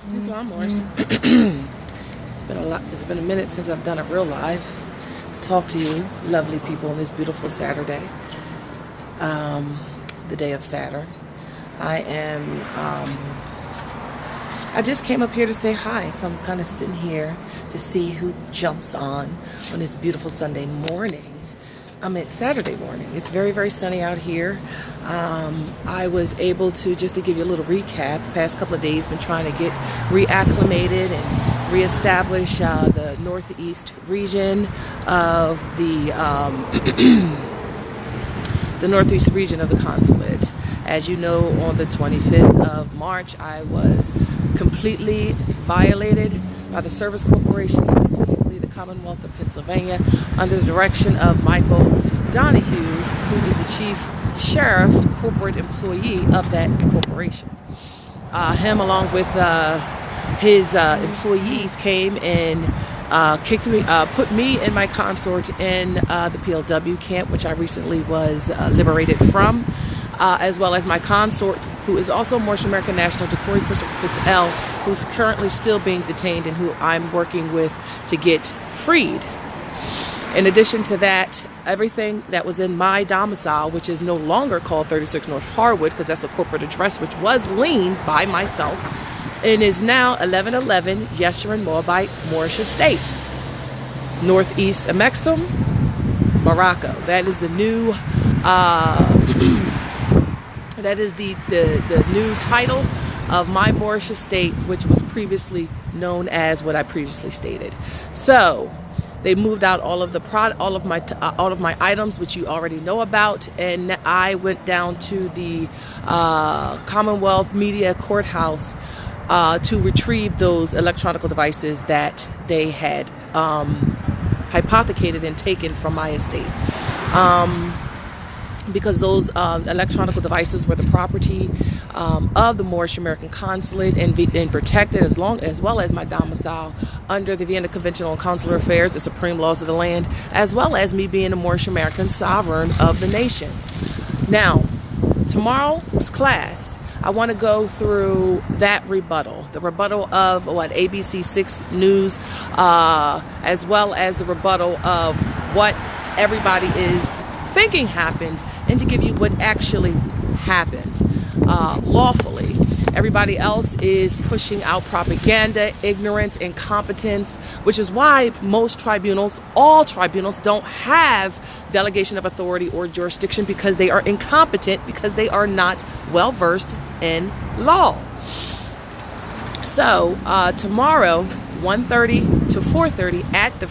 That's why I'm Moorish. It's been a minute since I've done it real live to talk to you, lovely people, on this beautiful Saturday, the day of Saturn. I just came up here to say hi, so I'm kind of sitting here to see who jumps on this beautiful Sunday morning. It's Saturday morning. It's very, very sunny out here. I was able to, just to give you a little recap, the past couple of days been trying to get reacclimated and reestablish the northeast region of the the northeast region of the consulate. As you know, on the 25th of March, I was completely violated by the Service Corporation, specifically the Commonwealth of Pennsylvania, under the direction of Michael Donahue, who is the Chief Sheriff, corporate employee of that corporation. Him, along with his employees, came and put me and my consort in the PLW camp, which I recently was liberated from, as well as my consort, who is also Moorish American national, Doctrine, who's currently still being detained and who I'm working with to get freed. In addition to that, everything that was in my domicile, which is no longer called 36 North Harwood, because that's a corporate address, which was liened by myself, and is now 1111 Sharon Moabite Moorish Estate, Northeast Amexem, Morocco. That is the new that is the new title of my Moorish estate, which was previously known as what I previously stated. So they moved out all of my items, which you already know about, and I went down to the Commonwealth Media Courthouse to retrieve those electronic devices that they had hypothecated and taken from my estate. Because those electronic devices were the property of the Moorish American Consulate and protected as well as my domicile under the Vienna Convention on Consular Affairs, the supreme laws of the land, as well as me being a Moorish American sovereign of the nation. Now, tomorrow's class, I want to go through that rebuttal, the rebuttal of ABC 6 News, as well as the rebuttal of what everybody is thinking happened, and to give you what actually happened lawfully. Everybody else is pushing out propaganda, ignorance, incompetence, which is why most tribunals, all tribunals, don't have delegation of authority or jurisdiction, because they are incompetent, because they are not well versed in law. So tomorrow, 1:30 to 4:30 at the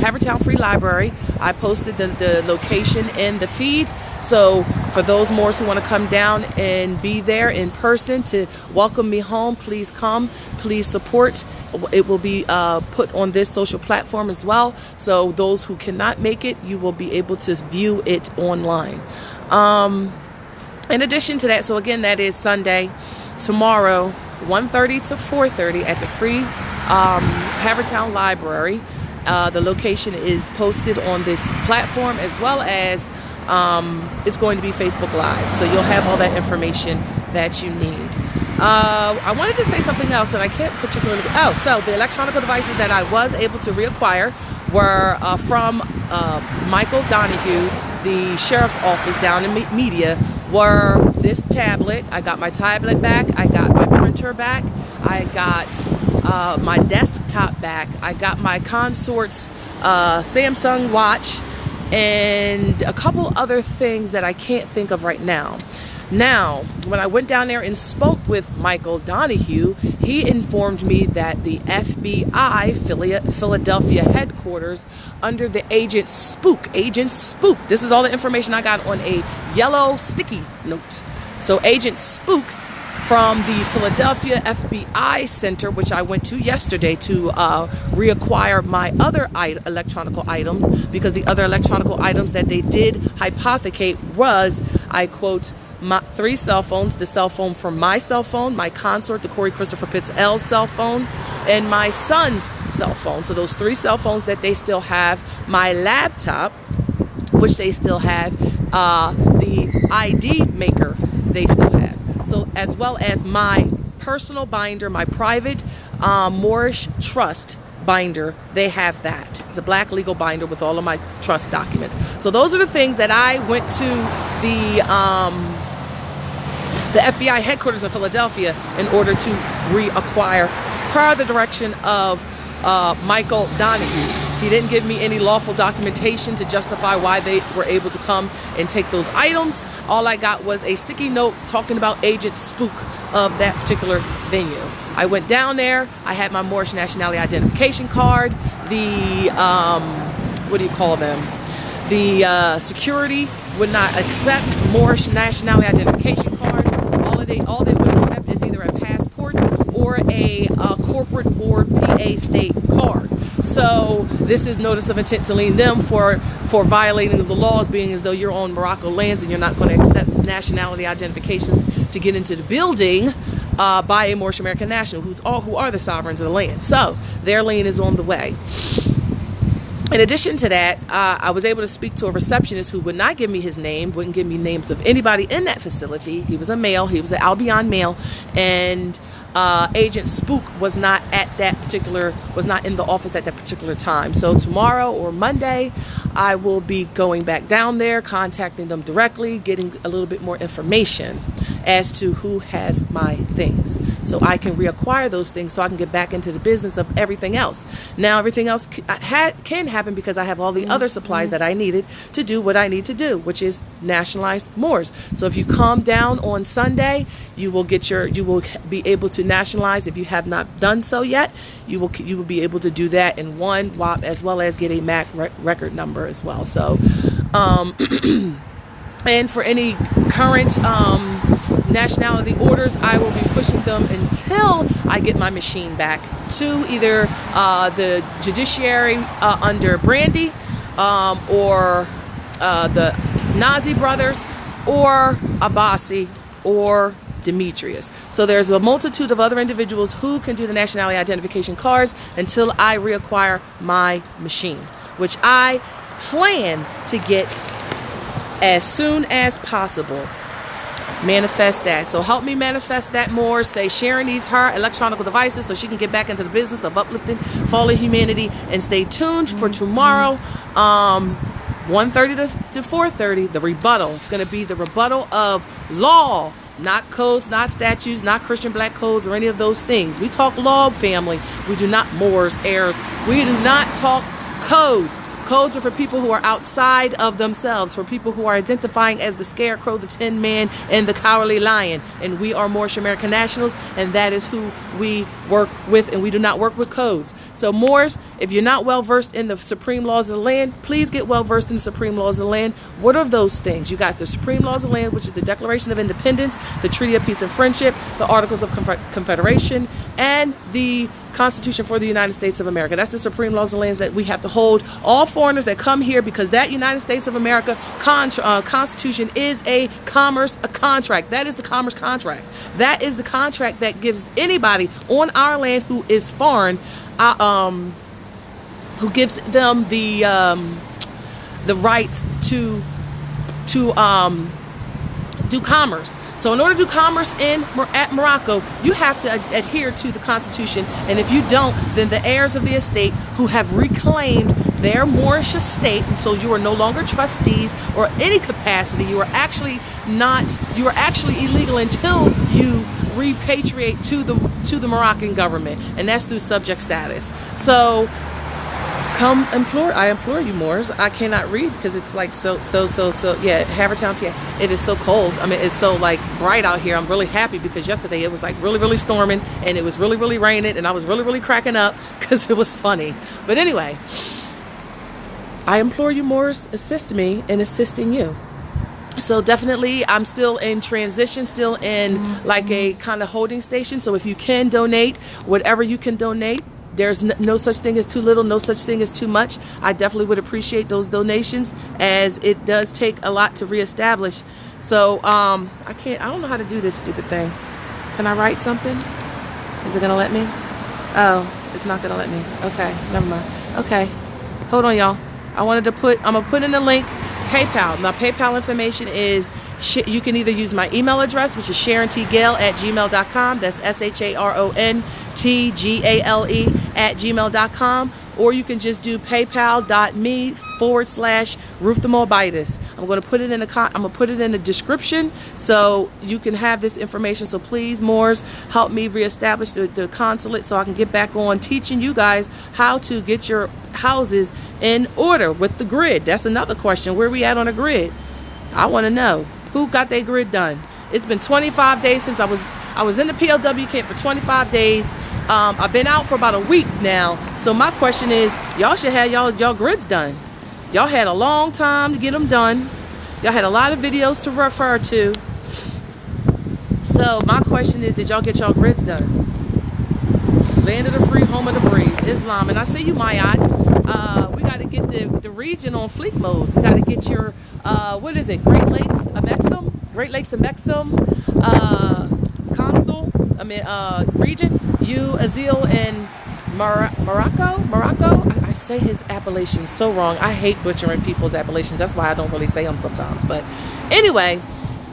Havertown Free Library. I posted the location in the feed. So for those Moors who want to come down and be there in person to welcome me home, please come. Please support. It will be put on this social platform as well. So those who cannot make it, you will be able to view it online. In addition to that, so again, that is Sunday, tomorrow, 1:30 to 4:30 at the Havertown Library. The location is posted on this platform, as well as it's going to be Facebook Live. So you'll have all that information that you need. I wanted to say something else, and I can't particularly... so the electronic devices that I was able to reacquire were from Michael Donahue, the sheriff's office down in Media, were this tablet. I got my tablet back. I got my printer back. I got my desktop back. I got my consort's Samsung watch, and a couple other things that I can't think of right now. Now, when I went down there and spoke with Michael Donahue, he informed me that the FBI Philadelphia headquarters, under the Agent Spook, this is all the information I got on a yellow sticky note. So Agent Spook from the Philadelphia FBI Center, which I went to yesterday to reacquire my other electronic items, because the other electronic items that they did hypothecate was, I quote, my 3 cell phones, the cell phone from my cell phone, my consort, the Corey Christopher Pitts L cell phone, and my son's cell phone. So those 3 cell phones that they still have, my laptop, which they still have, the ID maker they still have. So as well as my personal binder, my private Moorish trust binder, they have that. It's a black legal binder with all of my trust documents. So those are the things that I went to the FBI headquarters in Philadelphia in order to reacquire per the direction of Michael Donahue. He didn't give me any lawful documentation to justify why they were able to come and take those items. All I got was a sticky note talking about Agent Spook of that particular venue. I went down there. I had my Moorish nationality identification card. The, what do you call them? The security would not accept Moorish nationality identification cards. All they would accept is either a passport or a corporate board PA state card. So this is notice of intent to lien them for violating the laws, being as though you're on Morocco lands and you're not going to accept nationality identifications to get into the building by a Moorish American national who are the sovereigns of the land. So their lien is on the way. In addition to that, I was able to speak to a receptionist who would not give me his name, wouldn't give me names of anybody in that facility. He was a male. He was an Albion male, and Agent Spook was not in the office at that particular time. So tomorrow or Monday, I will be going back down there, contacting them directly, getting a little bit more information as to who has my things, so I can reacquire those things, so I can get back into the business of everything else. Now everything else can happen because I have all the other supplies that I needed to do what I need to do, which is nationalize Moors. So if you come down on Sunday, you will be able to nationalize. If you have not done so yet, you will be able to do that in one WAP, as well as get a MAC record number as well. So and for any current nationality orders, I will be pushing them until I get my machine back to either the judiciary under Brandy or the Nazi brothers or Abbasi or Demetrius. So there's a multitude of other individuals who can do the nationality identification cards until I reacquire my machine, which I plan to get as soon as possible. Manifest that. So help me manifest that more. Say Sharon needs her electronic devices so she can get back into the business of uplifting fallen humanity. And stay tuned for tomorrow, 1:30 to 4:30, the rebuttal. It's going to be the rebuttal of law, not codes, not statutes, not Christian black codes or any of those things. We talk law, family. We do not Moors, heirs. We do not talk codes. Codes are for people who are outside of themselves, for people who are identifying as the Scarecrow, the Tin Man, and the Cowardly Lion. And we are Moorish American nationals, and that is who we work with, and we do not work with codes. So Moors, if you're not well versed in the supreme laws of the land, please get well versed in the supreme laws of the land. What are those things? You got the supreme laws of the land, which is the Declaration of Independence, the Treaty of Peace and Friendship, the Articles of Confederation, and the Constitution for the United States of America. That's the supreme laws of the lands that we have to hold all foreigners that come here, because that United States of America Constitution is a contract. That is the commerce contract. That is the contract that gives anybody on our land who is foreign, who gives them the rights to do commerce. So in order to do commerce at Morocco, you have to adhere to the Constitution. And if you don't, then the heirs of the estate who have reclaimed their Moorish estate, and so you are no longer trustees or any capacity, you are actually illegal until you repatriate to the Moroccan government, and that's through subject status. So I implore you, Moors. I cannot read because it's like so yeah, Havertown, PA. It is so cold. I mean, it's so like bright out here. I'm really happy because yesterday it was like really storming, and it was really raining, and I was really cracking up because it was funny. But anyway, I implore you, Moors, assist me in assisting you. So definitely, I'm still in transition, still in like a kind of holding station. So if you can donate, whatever you can donate, there's no such thing as too little, no such thing as too much. I definitely would appreciate those donations, as it does take a lot to reestablish. So I don't know how to do this stupid thing. Can I write something? Is it gonna let me? Oh, it's not gonna let me. Okay, never mind. Okay, hold on, y'all. I'm gonna put in the link. PayPal. My PayPal information is You can either use my email address, which is sharontgale@gmail.com. That's SharonTGale@gmail.com. Or you can just do paypal.me/Ruth the Moabitess. I'm going to put it in the description so you can have this information. So please, Moors, help me reestablish the consulate so I can get back on teaching you guys how to get your houses in order with the grid. That's another question. Where are we at on a grid? I want to know who got their grid done. It's been 25 days since I was in the PLW camp for 25 days. I've been out for about a week now. So my question is, y'all should have y'all grids done. Y'all had a long time to get them done. Y'all had a lot of videos to refer to. So my question is, did y'all get y'all grids done? Land of the free, home of the brave, Islam. And I see you, Mayat. We got to get the region on fleek mode. We got to get your, what is it, Great Lakes Amexum? Great Lakes Amexum region. You, Azil, and Morocco. I say his appellations so wrong. I hate butchering people's appellations. That's why I don't really say them sometimes. But anyway,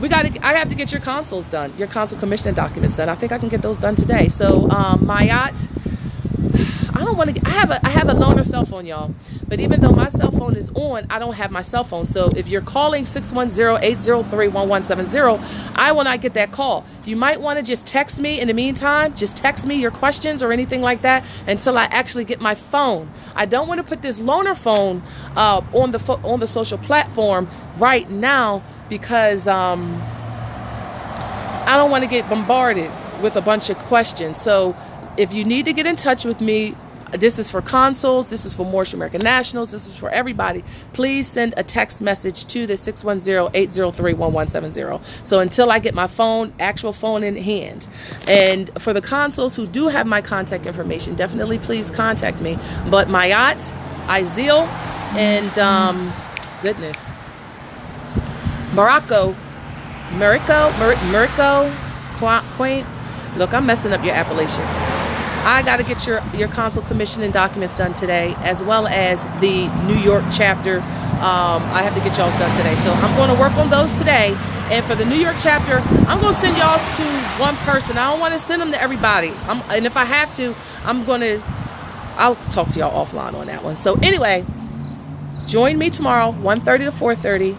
I have to get your consuls done, your consul commissioning documents done. I think I can get those done today. So Mayat, I don't want to. I have a loaner cell phone, y'all. But even though my cell phone is on, I don't have my cell phone. So if you're calling 610-803-1170, I will not get that call. You might want to just text me in the meantime. Just text me your questions or anything like that until I actually get my phone. I don't want to put this loaner phone on the social platform right now because I don't want to get bombarded with a bunch of questions. So if you need to get in touch with me, this is for consuls, this is for Moorish American nationals, this is for everybody. Please send a text message to the 610-803-1170. So until I get my actual phone in hand. And for the consuls who do have my contact information, definitely please contact me. But Mayat, Izil, and goodness, Morocco, Quaint. Look, I'm messing up your appellation. I got to get your consul commissioning documents done today, as well as the New York chapter. I have to get y'all's done today. So I'm going to work on those today. And for the New York chapter, I'm going to send y'all's to one person. I don't want to send them to everybody. And if I have to, I'll talk to y'all offline on that one. So anyway, join me tomorrow, 1:30 to 4:30.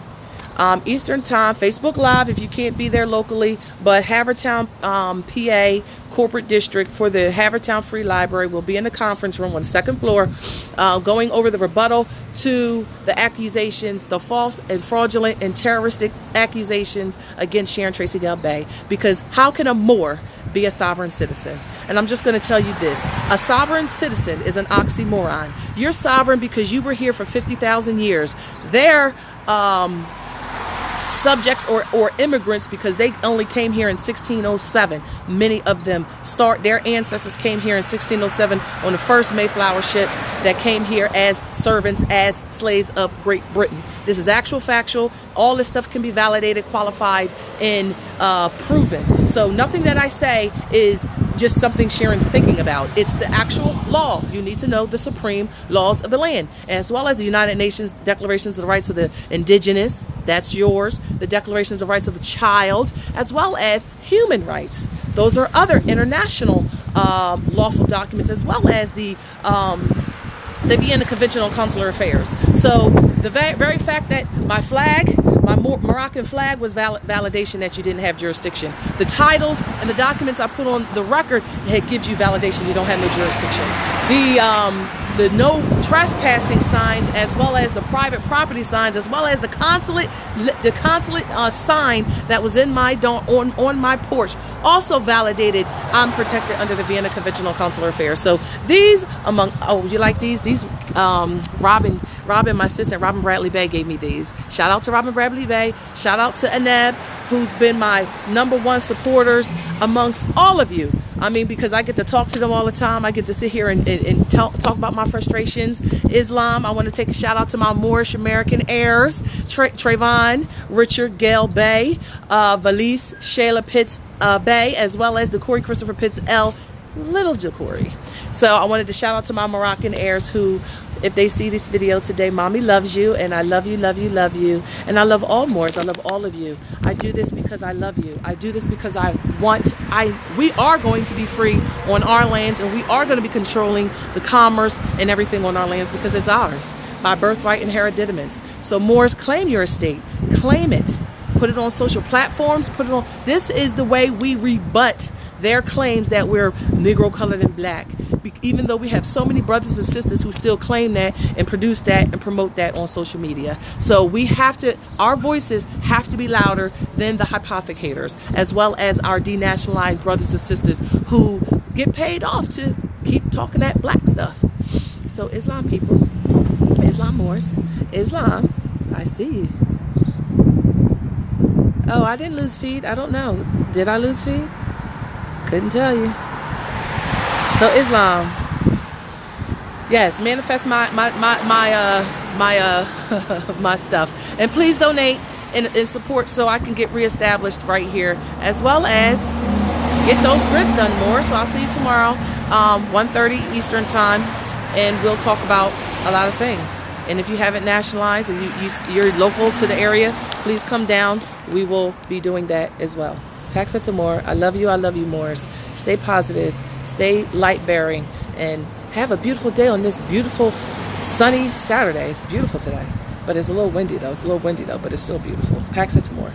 Eastern time, Facebook Live if you can't be there locally, but Havertown, PA Corporate District for the Havertown Free Library will be in the conference room on the second floor, going over the rebuttal to the accusations, the false and fraudulent and terroristic accusations against Sharon Tracey Gale Bay. Because how can a Moor be a sovereign citizen? And I'm just going to tell you this. A sovereign citizen is an oxymoron. You're sovereign because you were here for 50,000 years. They're subjects or immigrants because they only came here in 1607. Many of them their ancestors came here in 1607 on the first Mayflower ship that came here as servants, as slaves of Great Britain. This is actual factual. All this stuff can be validated, qualified, and proven. So nothing that I say is just something Sharon's thinking about. It's the actual law. You need to know the supreme laws of the land, as well as the United Nations Declarations of the Rights of the Indigenous. That's yours. The Declarations of Rights of the Child, as well as human rights. Those are other international lawful documents, as well as the Vienna Convention on Consular Affairs. So the very fact that my Moroccan flag was validation that you didn't have jurisdiction. The titles and the documents I put on the record, it gives you validation you don't have no jurisdiction. The no trespassing signs, as well as the private property signs, as well as the consulate sign that was in my on my porch, also validated I'm protected under the Vienna Convention on Consular Affairs. So these you like these? These Robin, my assistant, Robin Bradley Bay gave me these. Shout out to Robin Bradley Bay. Shout out to Anab, who's been my #1 supporters amongst all of you. I mean, because I get to talk to them all the time. I get to sit here and talk about my frustrations. Islam, I want to take a shout out to my Moorish American heirs, Trayvon, Richard, Gale Bay, Valise, Shayla Pitts Bay, as well as the Corey Christopher Pitts L. Little Jacory. So I wanted to shout out to my Moroccan heirs who if they see this video today, mommy loves you, and I love you, love you, love you. And I love all Moors. I love all of you. I do this because I love you. I do this because we are going to be free on our lands, and we are going to be controlling the commerce and everything on our lands because it's ours by birthright and hereditaments. So Moors, claim your estate. Claim it. Put it on social platforms. Put it on. This is the way we rebut their claims that we're Negro, colored, and black. Even though we have so many brothers and sisters who still claim that and produce that and promote that on social media. So we have to, our voices have to be louder than the hypothecators, as well as our denationalized brothers and sisters who get paid off to keep talking that black stuff. So Islam people, Islam Moors, Islam, I see you. Oh, I didn't lose feed. I don't know. Did I lose feed? Couldn't tell you. So Islam, yes, manifest my stuff, and please donate and support so I can get reestablished right here, as well as get those grids done more. So I'll see you tomorrow, 1:30 Eastern time, and we'll talk about a lot of things. And if you haven't nationalized and you're local to the area, please come down. We will be doing that as well. Pax et Amor. I love you, Moors. Stay positive, stay light-bearing, and have a beautiful day on this beautiful, sunny Saturday. It's beautiful today, but it's a little windy, though. But it's still beautiful. Pax et Amor.